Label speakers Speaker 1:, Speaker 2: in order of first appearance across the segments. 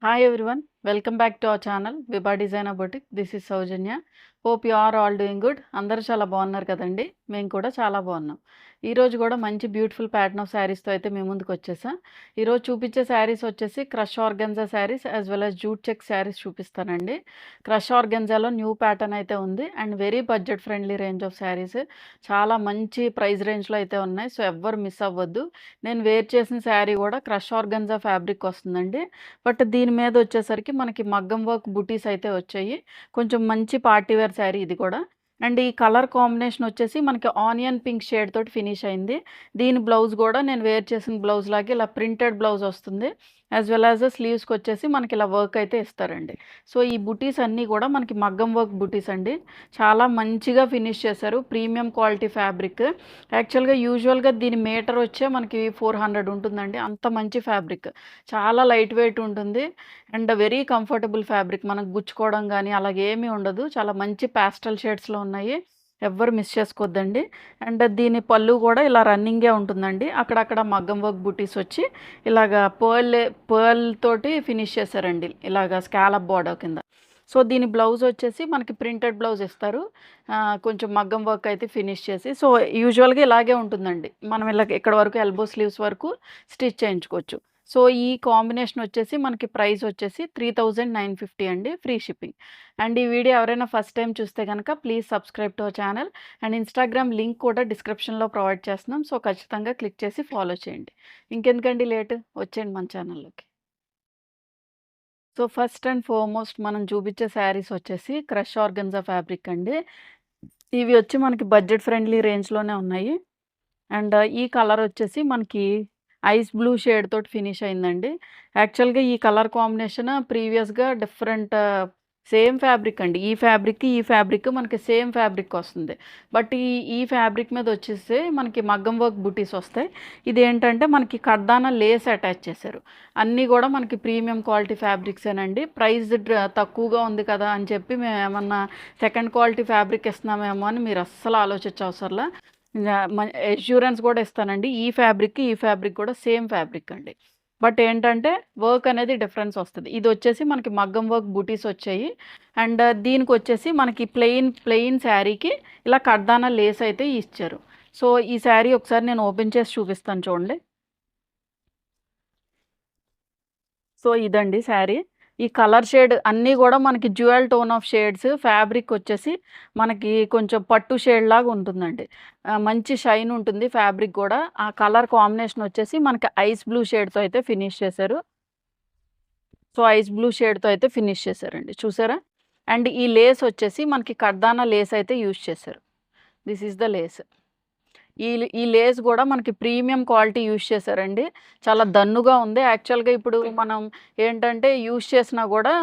Speaker 1: Hi everyone, welcome back to our channel Vibha Designer Boutique. This is Saujanya. Hope you are all doing good. అందరూ చాలా బాగున్నారు కదండి. మేము కూడా చాలా బాగున్నాం. ఈరోజు కూడా మంచి బ్యూటిఫుల్ ప్యాటర్న్ ఆఫ్ శారీస్తో అయితే మేము ముందుకు వచ్చేసాం. ఈరోజు చూపించే శారీస్ వచ్చేసి crush organza saris as well as jute check saris చూపిస్తానండి. క్రష్ ఆర్గెన్జాలో న్యూ ప్యాటర్న్ అయితే ఉంది and very budget friendly range of saris. చాలా మంచి ప్రైస్ రేంజ్లో అయితే ఉన్నాయి. సో ఎవ్వరు మిస్ అవ్వద్దు. నేను వేర్ చేసిన శారీ కూడా క్రష్ ఆర్గెన్జా ఫ్యాబ్రిక్ వస్తుందండి. బట్ దీని మీద వచ్చేసరికి మనకి మగ్గం వర్క్ బుటీస్ అయితే వచ్చాయి. కొంచెం మంచి పార్టీ వేర్ శారీ ఇది కూడా. అండ్ ఈ కలర్ కాంబినేషన్ వచ్చేసి మనకి ఆనియన్ పింక్ షేడ్ తోటి ఫినిష్ అయింది. దీని బ్లౌజ్ కూడా నేను వేర్ చేసిన బ్లౌజ్ లాగే ఇలా ప్రింటెడ్ బ్లౌజ్ వస్తుంది. యాజ్ వెల్ యాజ్ స్లీవ్స్కి వచ్చేసి మనకి ఇలా వర్క్ అయితే ఇస్తారండి. సో ఈ బుటీస్ అన్నీ కూడా మనకి మగ్గం వర్క్ బుటీస్ అండి. చాలా మంచిగా ఫినిష్ చేశారు. Premium quality fabric. యాక్చువల్గా యూజువల్గా దీని మీటర్ వచ్చే మనకి 400 ఉంటుందండి. అంత మంచి ఫ్యాబ్రిక్. చాలా లైట్ వెయిట్ ఉంటుంది అండ్ వెరీ కంఫర్టబుల్ ఫ్యాబ్రిక్. మనకు గుచ్చుకోవడం కానీ అలాగేమీ ఉండదు. చాలా మంచి ప్యాస్టల్ షేడ్స్లో ఉన్నాయి. ఎవ్వరు మిస్ చేసుకోవద్దండి. అండ్ దీని పళ్ళు కూడా ఇలా రన్నింగే ఉంటుందండి. అక్కడక్కడ మగ్గం వర్క్ బుటీస్ వచ్చి ఇలాగా పర్ల్ తోటి ఫినిష్ చేశారండి. ఇలాగా స్కాలప్ బార్డర్ కింద. సో దీని బ్లౌజ్ వచ్చేసి మనకి ప్రింటెడ్ బ్లౌజ్ ఇస్తారు. కొంచెం మగ్గం వర్క్ అయితే ఫినిష్ చేసి. సో యూజువల్గా ఇలాగే ఉంటుందండి. మనం ఇలా ఇక్కడ వరకు ఎల్బో స్లీవ్స్ వరకు స్టిచ్ చేయించుకోవచ్చు. సో ఈ కాంబినేషన్ వచ్చేసి మనకి ప్రైస్ వచ్చేసి 3950 అండి, ఫ్రీ షిప్పింగ్. అండ్ ఈ వీడియో ఎవరైనా ఫస్ట్ టైం చూస్తే కనుక please subscribe to our channel. And Instagram link కూడా డిస్క్రిప్షన్లో ప్రొవైడ్ చేస్తున్నాం. సో ఖచ్చితంగా క్లిక్ చేసి ఫాలో చేయండి. ఇంకెందుకండి లేట్, వచ్చేయండి మన ఛానల్లోకి. సో ఫస్ట్ అండ్ ఫార్మోస్ట్ మనం చూపించే శారీస్ వచ్చేసి క్రష్ ఆర్గన్జా ఫ్యాబ్రిక్ అండి. ఇవి వచ్చి మనకి బడ్జెట్ ఫ్రెండ్లీ రేంజ్లోనే ఉన్నాయి. అండ్ ఈ కలర్ వచ్చేసి మనకి ఐస్ బ్లూ షేడ్ తోటి ఫినిష్ అయిందండి. యాక్చువల్గా ఈ కలర్ కాంబినేషన్ ప్రీవియస్గా డిఫరెంట్ సేమ్ ఫ్యాబ్రిక్ అండి. ఈ ఫ్యాబ్రిక్ మనకి సేమ్ ఫ్యాబ్రిక్ వస్తుంది. బట్ ఈ ఫ్యాబ్రిక్ మీద వచ్చేసి మనకి మగ్గం వర్క్ బుటీస్ వస్తాయి. ఇది ఏంటంటే మనకి కర్దానా లేస్ అటాచ్ చేశారు. అన్నీ కూడా మనకి ప్రీమియం క్వాలిటీ ఫ్యాబ్రిక్సేనండి. ప్రైస్ తక్కువగా ఉంది కదా అని చెప్పి మేము ఏమన్నా సెకండ్ క్వాలిటీ ఫ్యాబ్రిక్ ఇస్తున్నామేమో అని మీరు అస్సలు ఆలోచించవసరంలా. ఎష్యూరెన్స్ కూడా ఇస్తానండి. ఈ ఫ్యాబ్రిక్ కూడా సేమ్ ఫ్యాబ్రిక్ అండి. బట్ ఏంటంటే వర్క్ అనేది డిఫరెన్స్ వస్తుంది. ఇది వచ్చేసి మనకి మగ్గం వర్క్ బూటీస్ వచ్చాయి. అండ్ దీనికి వచ్చేసి మనకి ప్లెయిన్ శారీకి ఇలా కర్దానా లేస్ అయితే ఇచ్చారు. సో ఈ శారీ ఒకసారి నేను ఓపెన్ చేసి చూపిస్తాను చూడండి. సో ఇదండి శారీ. ఈ కలర్ షేడ్ అన్నీ కూడా మనకి dual tone of shades. Fabric వచ్చేసి మనకి కొంచెం పట్టు షేడ్ లాగా ఉంటుందండి. మంచి షైన్ ఉంటుంది ఫ్యాబ్రిక్ కూడా. ఆ కలర్ కాంబినేషన్ వచ్చేసి మనకి ఐస్ బ్లూ షేడ్తో అయితే ఫినిష్ చేశారు. సో ఐస్ బ్లూ షేడ్తో అయితే ఫినిష్ చేశారండి, చూసారా. అండ్ ఈ లేస్ వచ్చేసి మనకి కర్దానా లేస్ అయితే యూజ్ చేశారు. This is the lace. ఈ ఈ లేస్ కూడా మనకి ప్రీమియం క్వాలిటీ యూజ్ చేశారండి. చాలా దన్నుగా ఉంది. యాక్చువల్గా ఇప్పుడు మనం ఏంటంటే యూజ్ చేసినా కూడా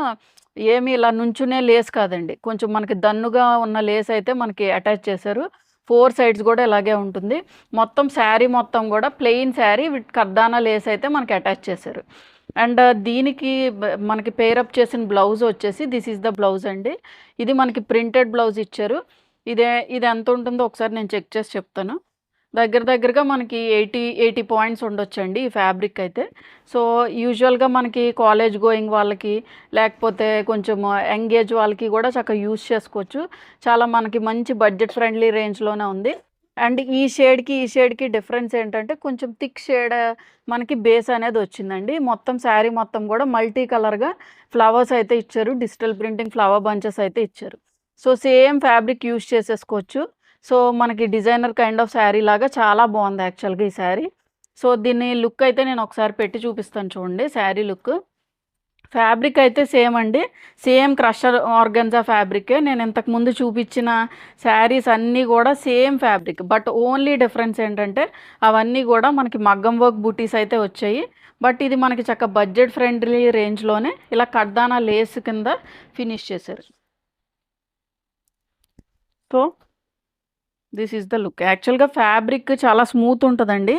Speaker 1: ఏమి ఇలా నుంచునే లేస్ కాదండి. కొంచెం మనకి దన్నుగా ఉన్న లేస్ అయితే మనకి అటాచ్ చేశారు. 4 సైడ్స్ కూడా ఇలాగే ఉంటుంది. మొత్తం శారీ మొత్తం కూడా ప్లెయిన్ శారీ విత్ కర్దానా లేస్ అయితే మనకి అటాచ్ చేశారు. అండ్ దీనికి మనకి పేరప్ చేసిన బ్లౌజ్ వచ్చేసి దిస్ ఈజ్ ద బ్లౌజ్ అండి. ఇది మనకి ప్రింటెడ్ బ్లౌజ్ ఇచ్చారు. ఇది ఎంత ఉంటుందో ఒకసారి నేను చెక్ చేసి చెప్తాను. దగ్గరగా మనకి 80 పాయింట్స్ ఉండొచ్చండి ఈ ఫ్యాబ్రిక్ అయితే. సో యూజువల్గా మనకి కాలేజ్ గోయింగ్ వాళ్ళకి లేకపోతే కొంచెం యంగ్ వాళ్ళకి కూడా చక్కగా యూజ్ చేసుకోవచ్చు. చాలా మనకి మంచి బడ్జెట్ ఫ్రెండ్లీ రేంజ్లోనే ఉంది. అండ్ ఈ షేడ్కి డిఫరెన్స్ ఏంటంటే కొంచెం థిక్ షేడ్ మనకి బేస్ అనేది వచ్చిందండి. మొత్తం శారీ మొత్తం కూడా మల్టీ కలర్గా ఫ్లవర్స్ అయితే ఇచ్చారు. డిజిటల్ ప్రింటింగ్ ఫ్లవర్ బంచెస్ అయితే ఇచ్చారు. సో సేమ్ ఫ్యాబ్రిక్ యూజ్ చేసేసుకోవచ్చు. సో మనకి డిజైనర్ కైండ్ ఆఫ్ శారీ లాగా చాలా బాగుంది యాక్చువల్గా ఈ శారీ. సో దీన్ని లుక్ అయితే నేను ఒకసారి పెట్టి చూపిస్తాను చూడండి. శారీ లుక్, ఫ్యాబ్రిక్ అయితే సేమ్ అండి. సేమ్ క్రషర్ ఆర్గన్జా ఫ్యాబ్రికే. నేను ఇంతకుముందు చూపించిన శారీస్ అన్నీ కూడా same fabric. But only difference ఏంటంటే అవన్నీ కూడా మనకి మగ్గం వర్క్ బూటీస్ అయితే వచ్చాయి. బట్ ఇది మనకి చక్క బడ్జెట్ ఫ్రెండ్లీ రేంజ్లోనే ఇలా కర్దానా లేస్ కింద ఫినిష్ చేశారు. So this is the look. యాక్చువల్గా ఫ్యాబ్రిక్ చాలా స్మూత్ ఉంటుందండి.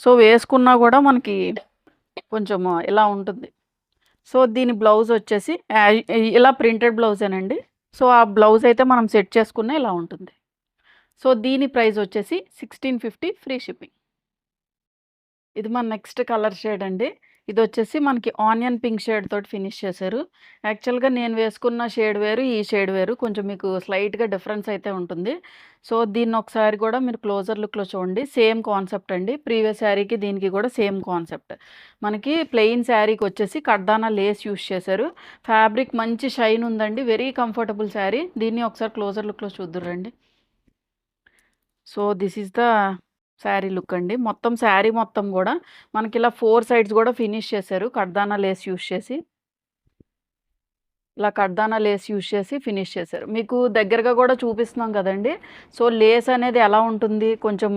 Speaker 1: సో వేసుకున్నా కూడా మనకి కొంచెం ఇలా ఉంటుంది. సో దీని బ్లౌజ్ వచ్చేసి ఇలా ప్రింటెడ్ బ్లౌజేనండి. సో ఆ బ్లౌజ్ అయితే మనం సెట్ చేసుకున్న ఇలా ఉంటుంది. సో దీని ప్రైస్ వచ్చేసి 1650, ఫ్రీ షిప్పింగ్. ఇది మన నెక్స్ట్ కలర్ షేడ్ అండి. ఇదొచ్చేసి మనకి ఆనియన్ పింక్ షేడ్ తోటి ఫినిష్ చేశారు. యాక్చువల్‌గా నేను వేసుకున్న షేడ్ వేరు, ఈ షేడ్ వేరు. కొంచెం మీకు స్లైట్‌గా డిఫరెన్స్ అయితే ఉంటుంది. సో, దీన్నొకసారి గూడా మీరు క్లోజర్ లుక్‌లో చూడండి. సేమ్ కాన్సెప్ట్ అండి. ప్రీవియస్ శారీకి దీనికి గూడా సేమ్ కాన్సెప్ట్. మనకి ప్లెయిన్ శారీకొచ్చేసి కడ్దానా లేస్ యూజ్ చేశారు. ఫ్యాబ్రిక్ మంచి షైన్ ఉందండి. Very comfortable sari. దీన్ని ఒకసారి క్లోజర్ లుక్‌లో చూద్దురు రండి. So, this is the sari look అండి. మొత్తం శారీ మొత్తం గూడా మనకిలా 4 సైడ్స్ గూడా ఫినిష్ చేశారు కడ్దానా లేస్ యూజ్ చేసి. ఇలా కడ్దానా లేస్ యూజ్ చేసి ఫినిష్ చేశారు. మీకు దగ్గరగా గూడా చూపిస్తున్నాం గదండీ! సో, లేస్ అనేది ఎలా ఉంటుంది? కొంచెం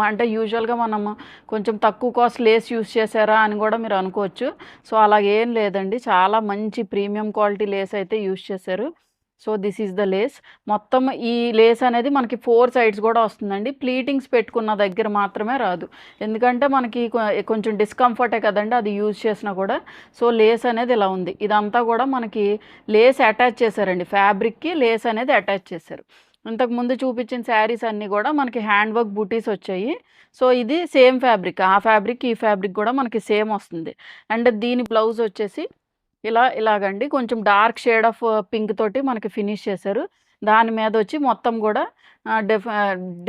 Speaker 1: అంటే యూజువల్‌గా మనము కొంచెం తక్కువ కాస్ట్ లేస్ యూజ్ చేశారా అని గూడా మీరు అనుకోవచ్చు. సో, అలాగేం లేదండి. చాలా మంచి ప్రీమియం క్వాలిటీ లేస్ అయితే యూజ్ చేశారు. So, this is the lace. మొత్తం ఈ లేస్ అనేది మనకి 4 సైడ్స్ గూడా వస్తుందండి. ప్లీటింగ్స్ పెట్టుకున్న దగ్గర మాత్రమే రాదు. ఎందుకంటే మనకి కొంచెం డిస్కంఫర్టే కదండీ అది యూజ్ చేసినా గూడా. సో, లేస్ అనేది ఇలా ఉంది. ఇదంతా గూడా మనకి లేస్ అటాచ్ చేశారండి. ఫ్యాబ్రిక్‌కి లేస్ అనేది అటాచ్ చేశారు. ఇంతకుముందు చూపించిన శారీస్ అన్నీ గూడా మనకి హ్యాండ్ వర్క్ బూటీస్ వచ్చాయి. సో, ఇది సేమ్ ఫ్యాబ్రిక్. ఆ ఫ్యాబ్రిక్, ఈ ఫ్యాబ్రిక్ గూడా మనకి సేమ్ వస్తుంది. అండ్ దీని బ్లౌజ్ వచ్చేసి ఇలాగండి కొంచెం డార్క్ షేడ్ ఆఫ్ పింక్ తోటి మనకి ఫినిష్ చేశారు. దాని మీదొచ్చి మొత్తం గూడా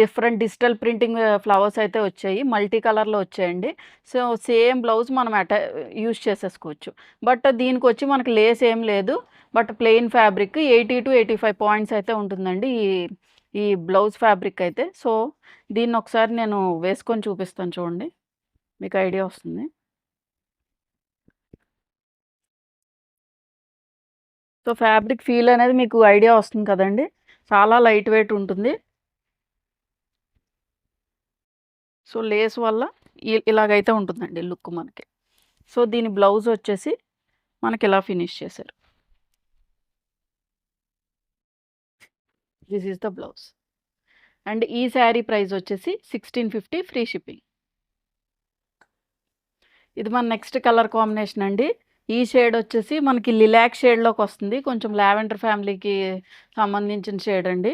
Speaker 1: డిఫరెంట్ డిజిటల్ ప్రింటింగ్ ఫ్లవర్స్ అయితే వచ్చాయి. మల్టీ కలర్‌లో వచ్చాయండి. సో, సేమ్ బ్లౌజ్ మనం యూజ్ చేసేసుకోవచ్చు. బట్ దీనికొచ్చి మనకి లేస్ ఏం లేదు. బట్ ప్లెయిన్ ఫ్యాబ్రిక్ 80-85 పాయింట్స్ అయితే ఉంటుందండి. ఈ బ్లౌజ్ ఫ్యాబ్రిక్ అయితే. సో, దీన్నొకసారి నేను వేసుకొని చూపిస్తాను చూడండి. మీకు ఐడియా వస్తుంది. సో, ఫ్యాబ్రిక్ ఫీల్ అనేది మీకు ఐడియా వస్తుంది కదండీ! చాలా లైట్ వెయిట్ ఉంటుంది. సో, లేస్ వల్ల ఇలాగైతే ఉంటుందండి లుక్ మనకి. సో, దీని బ్లౌజ్ వచ్చేసి మనకిలా ఫినిష్ చేశారు. This is the blouse. And ఈ శారీ ప్రైస్ వచ్చేసి 1650 ఫ్రీ షిప్పింగ్. ఇది మన నెక్స్ట్ కలర్ కాంబినేషన్ అండి. ఈ షేడ్ వచ్చేసి మనకి లిలాక్ షేడ్‌లోకొస్తుంది. కొంచెం లావెండర్ ఫ్యామిలీకి సంబంధించిన షేడ్ అండి.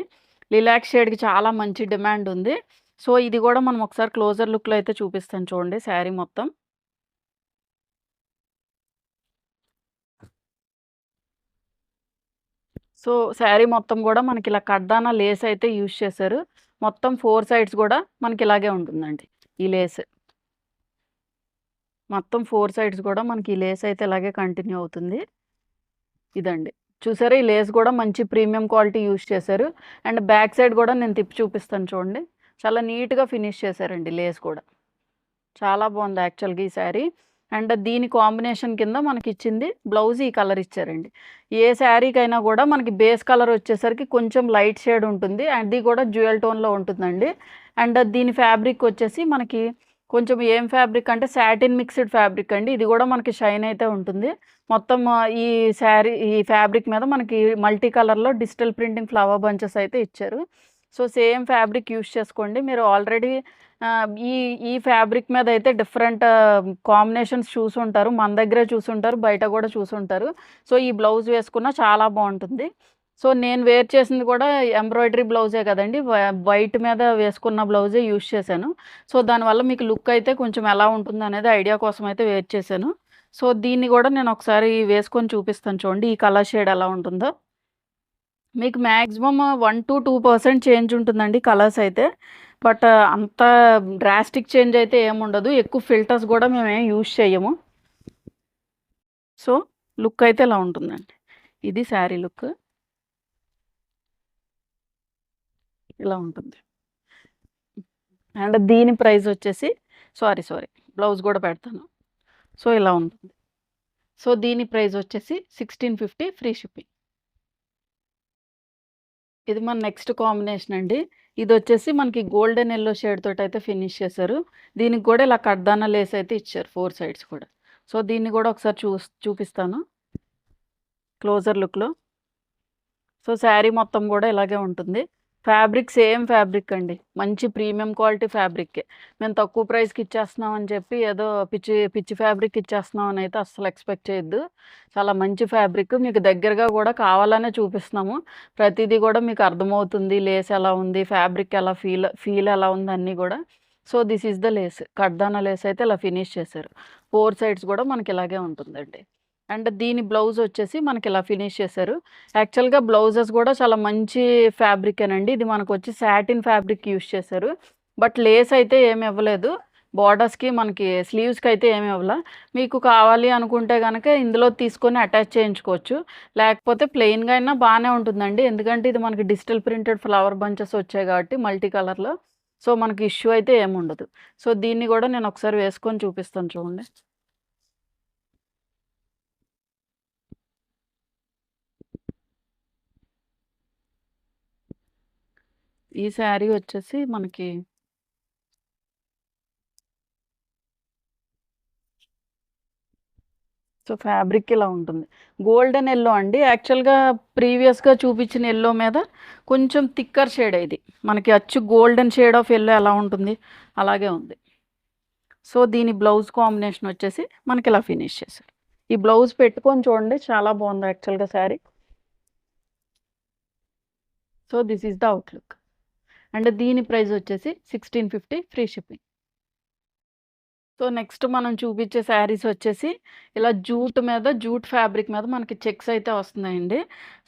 Speaker 1: లిలాక్ షేడ్‌కి చాలా మంచి డిమాండ్ ఉంది. సో, ఇది గూడా మనం ఒకసారి క్లోజర్ లుక్‌లో అయితే చూపిస్తాను చూడండి శారీ మొత్తం. సో, శారీ మొత్తం గూడా మనకిలా కడ్దానా లేస్ అయితే యూజ్ చేశారు. మొత్తం 4 సైడ్స్ గూడా మనకిలాగే ఉంటుందండి ఈ లేస్. మొత్తం 4 సైడ్స్ గూడా మనకి ఈ లేస్ అయితే ఇలాగే కంటిన్యూ అవుతుంది. ఇదండి. చూసారా ఈ లేస్ గూడా మంచి ప్రీమియం క్వాలిటీ యూజ్ చేశారు. అండ్ బ్యాక్ సైడ్ గూడా నేను తిప్పి చూపిస్తాను చూడండి. చాలా నీట్‌గా ఫినిష్ చేశారండి లేస్ కూడా. చాలా బావుంది యాక్చువల్‌గా ఈ శారీ. అండ్ దీని కాంబినేషన్ కింద మనకిచ్చింది బ్లౌజ్ ఈ కలర్ ఇచ్చారండి. ఏ శారీకైనా గూడా మనకి బేస్ కలర్ వచ్చేసరికి కొంచెం లైట్ షేడ్ ఉంటుంది. అది కూడా డ్యూయల్ టోన్‌లో ఉంటుందండి. అండ్ దీని ఫ్యాబ్రిక్ వచ్చేసి మనకి కొంచెం ఏం ఫ్యాబ్రిక్ అంటే సాటిన్ మిక్స్డ్ ఫ్యాబ్రిక్ అండి. ఇది గూడా మనకి షైన్ అయితే ఉంటుంది. మొత్తం ఈ ఫ్యాబ్రిక్ మీద మనకి మల్టీ కలర్‌లో డిజిటల్ ప్రింటింగ్ ఫ్లవర్ బంచెస్ అయితే ఇచ్చారు. సో, సేమ్ ఫ్యాబ్రిక్ యూజ్ చేసుకోండి. మీరు ఆల్రెడీ ఈ ఈ ఫ్యాబ్రిక్ మీద అయితే డిఫరెంట్ కాంబినేషన్స్ చూసుంటారు. మన దగ్గరే చూసుంటారు. బయట గూడా చూసుంటారు. సో, ఈ బ్లౌజ్ వేసుకున్న చాలా బావుంటుంది. సో, నేను వేర్ చేసింది కూడా ఎంబ్రాయిడరీ బ్లౌజే కదండీ! వైట్ మీద వేసుకున్న బ్లౌజే యూజ్ చేశాను. సో, దానివల్ల మీకు లుక్ అయితే కొంచెం ఎలా ఉంటుందనేది ఐడియా కోసం అయితే వేర్ చేశాను. సో, దీన్ని గూడా నేను ఒకసారి వేసుకొని చూపిస్తాను చూడండి. ఈ కలర్ షేడ్ ఎలా ఉంటుందో. మీకు మాక్సిమం 1-2% చేంజ్ ఉంటుందండి కలర్స్ అయితే. బట్ అంత డ్రాస్టిక్ చేంజ్ అయితే ఏముండదు. ఎక్కువ ఫిల్టర్స్ గూడా మేమేం యూజ్ చేయము. సో, లుక్ అయితే ఇలా ఉంటుందండి. ఇది శారీ లుక్. ఇలా ఉంటుంది. అండ్ దీని ప్రైస్ వచ్చేసి సారీ బ్లౌజ్ గూడా పెడతాను. సో, ఇలా ఉంటుంది. సో, దీని ప్రైస్ వచ్చేసి 1650 ఫ్రీ షిప్పింగ్. ఇది మన నెక్స్ట్ కాంబినేషన్ అండి. ఇదొచ్చేసి మనకి గోల్డెన్ యెల్లో షేడ్ తోటయితే ఫినిష్ చేశారు. దీనికి గూడా ఇలా కడ్దానా లేస్ అయితే ఇచ్చారు 4 సైడ్స్ కూడా. సో, దీన్ని గూడా ఒకసారి చూపిస్తాను క్లోజర్ లుక్‌లో. సో, శారీ మొత్తం గూడా ఇలాగే ఉంటుంది. ఫ్యాబ్రిక్ సేమ్ ఫ్యాబ్రిక్ అండి. మంచి ప్రీమియం క్వాలిటీ ఫ్యాబ్రిక్కే. మేము తక్కువ ప్రైస్‌కి ఇచ్చేస్తున్నాం అని చెప్పి ఏదో పిచ్చి ఫ్యాబ్రిక్ ఇచ్చేస్తున్నాం అని అయితే అస్సలు ఎక్స్‌పెక్ట్ చేయొద్దు. చాలా మంచి ఫ్యాబ్రిక్. మీకు దగ్గరగా గూడా కావాలనే చూపిస్తున్నాము. ప్రతీదీ గూడా మీకు అర్థమవుతుంది. లేస్ ఎలా ఉంది, ఫ్యాబ్రిక్ ఎలా ఫీల్ ఎలా ఉంది అన్నీ గూడా. So this is the lace. కడ్దానా లేస్ అయితే ఇలా ఫినిష్ చేశారు. 4 సైడ్స్ కూడా మనకి ఇలాగే ఉంటుందండి. అండ్ దీని బ్లౌజ్ వచ్చేసి మనకి ఇలా ఫినిష్ చేశారు. యాక్చువల్‌గా బ్లౌజెస్ కూడా చాలా మంచి ఫ్యాబ్రికేనండి. ఇది మనకొచ్చి సాటిన్ ఫ్యాబ్రిక్ యూజ్ చేశారు. బట్ లేస్ అయితే ఏమి ఇవ్వలేదు. బోర్డర్స్‌కి మనకి స్లీవ్స్‌కి అయితే ఏమి ఇవ్వలా. మీకు కావాలి అనుకుంటే గనక ఇందులో తీసుకొని అటాచ్ చేయించుకోవచ్చు. లేకపోతే ప్లెయిన్‌గా అయినా బానే ఉంటుందండి. ఎందుకంటే ఇది మనకి డిజిటల్ ప్రింటెడ్ ఫ్లవర్ బంచెస్ వచ్చాయి కాబట్టి మల్టీ కలర్‌లో. సో మనకి ఇష్యూ అయితే ఏముండదు. సో దీన్ని గూడా నేను ఒకసారి వేసుకొని చూపిస్తాను చూడండి. ఈ శారీ వచ్చేసి మనకి సో ఫ్యాబ్రిక్ ఇలా ఉంటుంది. గోల్డెన్ యెల్లో అండి. యాక్చువల్‌గా ప్రీవియస్‌గా చూపించిన యెల్లో మీద కొంచెం థిక్కర్ షేడే ఇది. మనకి అచ్చు గోల్డెన్ షేడ్ ఆఫ్ యెల్లో ఎలా ఉంటుంది అలాగే ఉంది. సో దీని బ్లౌజ్ కాంబినేషన్ వచ్చేసి మనకి ఇలా ఫినిష్ చేశారు. ఈ బ్లౌజ్ పెట్టుకొని చూడండి చాలా బాగుంది యాక్చువల్‌గా sari. So this is the outlook. And దీని ప్రైస్ వచ్చేసి 1650 ఫ్రీ షిప్పింగ్. సో నెక్స్ట్ మనం చూపించే శారీస్ వచ్చేసి ఇలా జూట్ ఫ్యాబ్రిక్ మీద మనకి చెక్స్ అయితే వస్తున్నాయండి.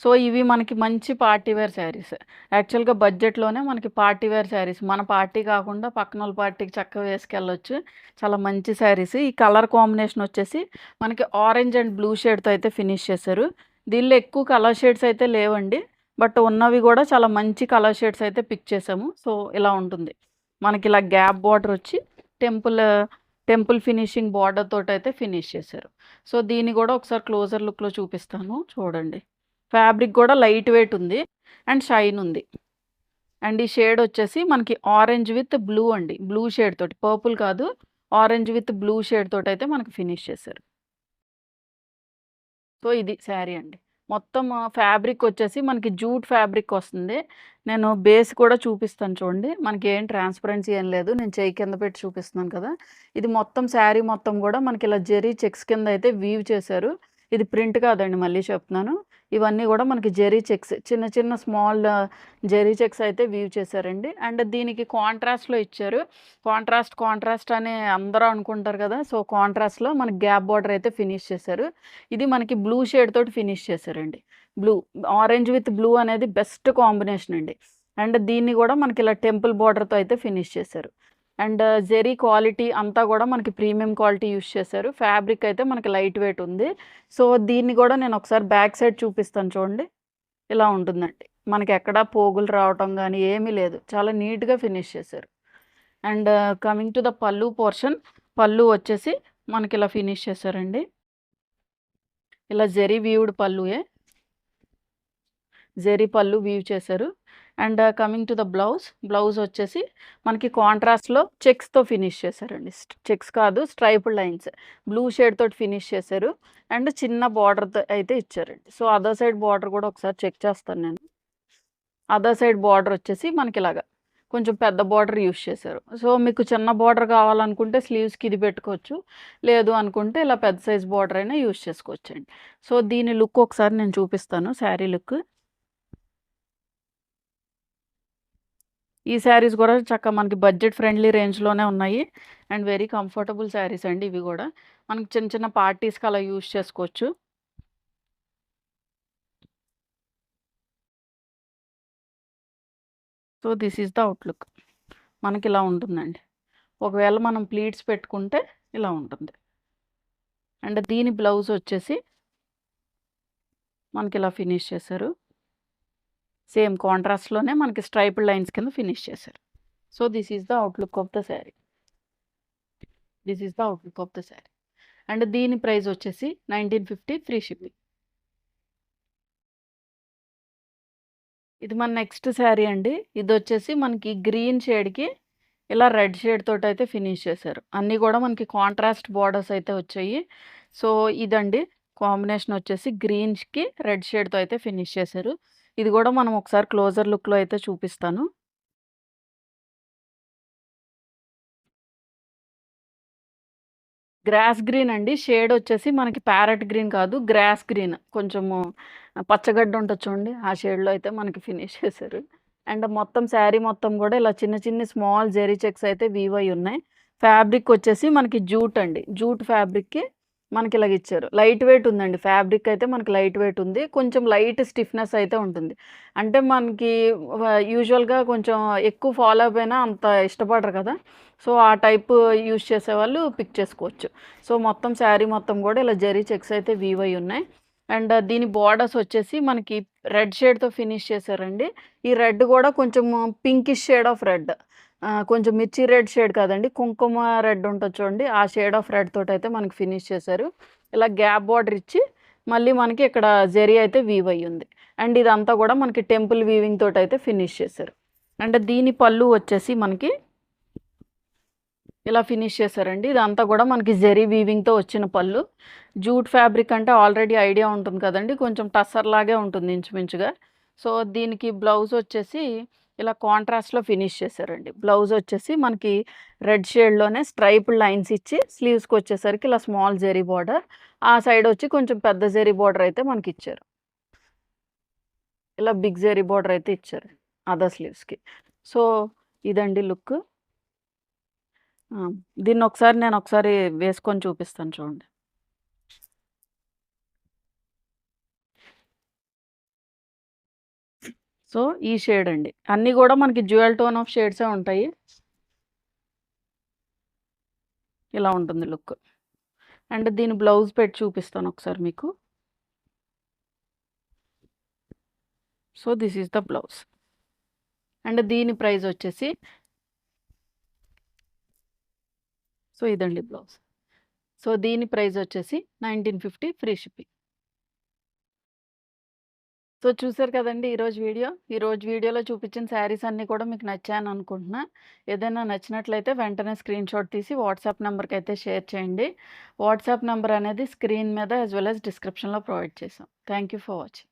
Speaker 1: సో ఇవి మనకి మంచి పార్టీ వేర్ శారీస్. యాక్చువల్‌గా బడ్జెట్‌లోనే మనకి పార్టీ వేర్ శారీస్. మన పార్టీ కాకుండా పక్కనోళ్ళ పార్టీకి చక్కగా వేసుకెళ్ళొచ్చు. చాలా మంచి శారీస్. ఈ కలర్ కాంబినేషన్ వచ్చేసి మనకి ఆరెంజ్ అండ్ బ్లూ షేడ్‌తో అయితే ఫినిష్ చేశారు. దీనిలో ఎక్కువ కలర్ షేడ్స్ అయితే లేవండి. బట్ ఉన్నవి కూడా చాలా మంచి కలర్ షేడ్స్ అయితే పిక్ చేసాము. సో ఇలా ఉంటుంది. మనకి ఇలా గ్యాప్ బార్డర్ వచ్చి టెంపుల్ టెంపుల్ ఫినిషింగ్ బార్డర్ తోటైతే ఫినిష్ చేశారు. సో దీన్ని కూడా ఒకసారి క్లోజర్ లుక్‌లో చూపిస్తాను చూడండి. ఫ్యాబ్రిక్ కూడా లైట్ వెయిట్ ఉంది అండ్ షైన్ ఉంది. అండ్ ఈ షేడ్ వచ్చేసి మనకి ఆరెంజ్ విత్ బ్లూ అండి. బ్లూ షేడ్ తోటి పర్పుల్ కాదు. ఆరెంజ్ విత్ బ్లూ షేడ్ తోటైతే మనకి ఫినిష్ చేశారు. సో ఇది శారీ అండి. మొత్తం ఫ్యాబ్రిక్ వచ్చేసి మనకి జూట్ ఫ్యాబ్రిక్ వస్తుంది. నేను బేస్ కూడా చూపిస్తాను చూడండి. మనకి ఏం ట్రాన్స్‌పరెన్సీ ఏం లేదు. నేను చెయ్యి కింద పెట్టి చూపిస్తున్నాను కదా! ఇది మొత్తం శారీ మొత్తం కూడా మనకి ఇలా జెరీ చెక్స్ కింద అయితే వీవ్ చేశారు. ఇది ప్రింట్ కాదండి మళ్ళీ చెప్తున్నాను. ఇవన్నీ కూడా మనకి జెరీ చెక్స్ చిన్న చిన్న స్మాల్ జెరీ చెక్స్ అయితే వీవ్ చేశారండి. అండ్ దీనికి కాంట్రాస్ట్‌లో ఇచ్చారు. కాంట్రాస్ట్ అని అందరూ అనుకుంటారు కదా! సో కాంట్రాస్ట్‌లో మనకి గ్యాప్ బార్డర్ అయితే ఫినిష్ చేశారు. ఇది మనకి బ్లూ షేడ్ తోటి ఫినిష్ చేశారండి. బ్లూ ఆరెంజ్ విత్ బ్లూ అనేది బెస్ట్ కాంబినేషన్ అండి. అండ్ దీన్ని కూడా మనకి ఇలా టెంపుల్ బార్డర్‌తో అయితే ఫినిష్ చేశారు. అండ్ జెరీ క్వాలిటీ అంతా కూడా మనకి ప్రీమియం క్వాలిటీ యూజ్ చేశారు. ఫ్యాబ్రిక్ అయితే మనకి లైట్ వెయిట్ ఉంది. సో దీన్ని కూడా నేను ఒకసారి బ్యాక్ సైడ్ చూపిస్తాను చూడండి. ఇలా ఉంటుందండి. మనకి ఎక్కడ పోగులు రావటం గానీ ఏమీ లేదు. చాలా నీట్‌గా ఫినిష్ చేశారు. అండ్ కమింగ్ టు ద పల్లు పోర్షన్. పల్లు వచ్చేసి మనకి ఇలా ఫినిష్ చేశారండి. ఇలా జెరీ వీవ్డ్ పల్లుయే. జెరీ పల్లు వీవ్ చేశారు. And coming to the blouse వచ్చేసి మనకి కాంట్రాస్ట్‌లో చెక్స్‌తో ఫినిష్ చేశారండి. చెక్స్ కాదు స్ట్రైప్డ్ లైన్స్. బ్లూ షేడ్ తోటి ఫినిష్ చేశారు. అండ్ చిన్న బార్డర్‌తో అయితే ఇచ్చారండి. సో అదర్ సైడ్ బార్డర్ కూడా ఒకసారి చెక్ చేస్తాను నేను. అదర్ సైడ్ బార్డర్ వచ్చేసి మనకి ఇలాగా కొంచెం పెద్ద బార్డర్ యూజ్ చేశారు. సో మీకు చిన్న బార్డర్ కావాలనుకుంటే స్లీవ్స్‌కి ఇది పెట్టుకోవచ్చు. లేదు అనుకుంటే ఇలా పెద్ద సైజ్ బార్డర్ అయినా యూజ్ చేసుకోవచ్చండి. సో దీని లుక్ ఒకసారి నేను చూపిస్తాను శారీ లుక్. ఈ శారీస్ కూడా చక్కగా మనకి బడ్జెట్ ఫ్రెండ్లీ రేంజ్‌లోనే ఉన్నాయి. అండ్ వెరీ కంఫర్టబుల్ శారీస్ అండి ఇవి గూడా. మనకి చిన్న చిన్న పార్టీస్‌కి అలా యూజ్ చేసుకోవచ్చు. So this is the outlook. మనకిలా ఉంటుందండి. ఒకవేళ మనం ప్లీట్స్ పెట్టుకుంటే ఇలా ఉంటుంది. అండ్ దీని బ్లౌజ్ వచ్చేసి మనకిలా ఫినిష్ చేశారు. సేమ్ కాంట్రాస్ట్‌లోనే మనకి స్ట్రైప్డ్ లైన్స్ కింద ఫినిష్ చేశారు. So this is the outlook of the sari. This is the outlook of the sari. And దీని ప్రైస్ వచ్చేసి 1950 ఫ్రీ షిప్పింగ్. ఇది మన నెక్స్ట్ శారీ అండి. ఇదొచ్చేసి మనకి గ్రీన్ షేడ్‌కి ఇలా రెడ్ షేడ్ తోటైతే ఫినిష్ చేశారు. అన్నీ గూడా మనకి కాంట్రాస్ట్ బోర్డర్స్ అయితే వచ్చాయి. సో ఇదండి కాంబినేషన్ వచ్చేసి గ్రీన్స్‌కి రెడ్ షేడ్‌తో అయితే ఫినిష్ చేశారు. ఇది గూడా మనం ఒకసారి క్లోజర్ లుక్‌లో అయితే చూపిస్తాను. గ్రాస్ గ్రీన్ అండి. షేడ్ వచ్చేసి మనకి ప్యారట్ గ్రీన్ కాదు. Gross green. కొంచెము పచ్చగడ్డ ఉంటది చూడండి. ఆ షేడ్‌లో అయితే మనకి ఫినిష్ చేశారు. అండ్ మొత్తం శారీ మొత్తం కూడా ఇలా చిన్న చిన్న స్మాల్ జెరీ చెక్స్ అయితే వీవ్ అయి ఉన్నాయి. ఫ్యాబ్రిక్ వచ్చేసి మనకి జూట్ అండి. జూట్ ఫ్యాబ్రిక్‌కి మనకి ఇలాగ ఇచ్చారు. లైట్ వెయిట్ ఉందండి. ఫ్యాబ్రిక్ అయితే మనకి లైట్ వెయిట్ ఉంది. కొంచెం లైట్ స్టిఫ్‌నెస్ అయితే ఉంటుంది. అంటే మనకి యూజువల్‌గా కొంచెం ఎక్కువ ఫాల్ అయిపోయినా అంత ఇష్టపడరు కదా! సో, ఆ టైపు యూజ్ చేసేవాళ్ళు పిక్ చేసుకోవచ్చు. సో, మొత్తం శారీ మొత్తం కూడా ఇలా జెరీ చెక్స్ అయితే వీవ్ అయి ఉన్నాయి. అండ్ దీని బోర్డర్స్ వచ్చేసి మనకి రెడ్ షేడ్‌తో ఫినిష్ చేశారండి. ఈ రెడ్ గూడా కొంచెం పింకిష్ షేడ్ ఆఫ్ రెడ్. కొంచెం మిర్చి రెడ్ షేడ్ కాదండి. కుంకుమ రెడ్ ఉంటది చూడండి. ఆ షేడ్ ఆఫ్ రెడ్ తోటయితే మనకి ఫినిష్ చేశారు. ఇలా గ్యాప్ బోర్డర్ ఇచ్చి మళ్ళీ మనకి ఇక్కడ జెరీ అయితే వీవ్ అయ్యింది. అండ్ ఇదంతా గూడా మనకి టెంపుల్ వీవింగ్ తోటయితే ఫినిష్ చేశారు. అండ్ దీని పళ్ళు వచ్చేసి మనకి ఇలా ఫినిష్ చేశారండి. ఇదంతా గూడా మనకి జెరీ వీవింగ్‌తో వచ్చిన పళ్ళు. జూట్ ఫ్యాబ్రిక్ అంటే ఆల్రెడీ ఐడియా ఉంటుంది కదండీ! కొంచెం టస్సర్ లాగే ఉంటుంది ఇంచుమించుగా. సో, దీనికి బ్లౌజ్ వచ్చేసి ఇలా కాంట్రాస్ట్‌లో ఫినిష్ చేశారండి. బ్లౌజ్ వచ్చేసి మనకి రెడ్ షేడ్‌లోనే స్ట్రైప్డ్ లైన్స్ ఇచ్చి స్లీవ్స్‌కొచ్చేసరికి ఇలా స్మాల్ జెరీ బోర్డర్. ఆ సైడ్ వచ్చి కొంచెం పెద్ద జెరీ బోర్డర్ అయితే మనకిచ్చారు. ఇలా బిగ్ జెరీ బోర్డర్ అయితే ఇచ్చారు అదర్ స్లీవ్స్‌కి. సో, ఇదండి లుక్. ఆ! దీన్నొకసారి నేనొకసారి వేసుకొని చూపిస్తాను చూడండి. సో, ఈ షేడ్ అండి. అన్నీ గూడా మనకి డ్యూయల్ టోన్ ఆఫ్ షేడ్సే ఉంటాయి. ఇలా ఉంటుంది లుక్. అండ్ దీని బ్లౌజ్ పెట్టి చూపిస్తాను ఒకసారి మీకు. So, this is the blouse. And దీని ప్రైస్ వచ్చేసి సో, ఇదండి బ్లౌజ్. సో, దీని ప్రైస్ వచ్చేసి 1950 ఫ్రీ షిప్పింగ్. సో, చూసారు కదండీ ఈరోజు వీడియో. ఈరోజు వీడియోలో చూపించిన శారీస్ అన్నీ కూడా మీకు నచ్చాయని అనుకుంటున్నా. ఏదైనా నచ్చినట్లయితే వెంటనే స్క్రీన్‌షాట్ తీసి వాట్సాప్ నంబర్‌కైతే షేర్ చేయండి. వాట్సాప్ నంబర్ అనేది స్క్రీన్ మీద యాస్ వెల్ యాస్ డిస్క్రిప్షన్‌లో ప్రొవైడ్ చేశాం. Thank you for watching.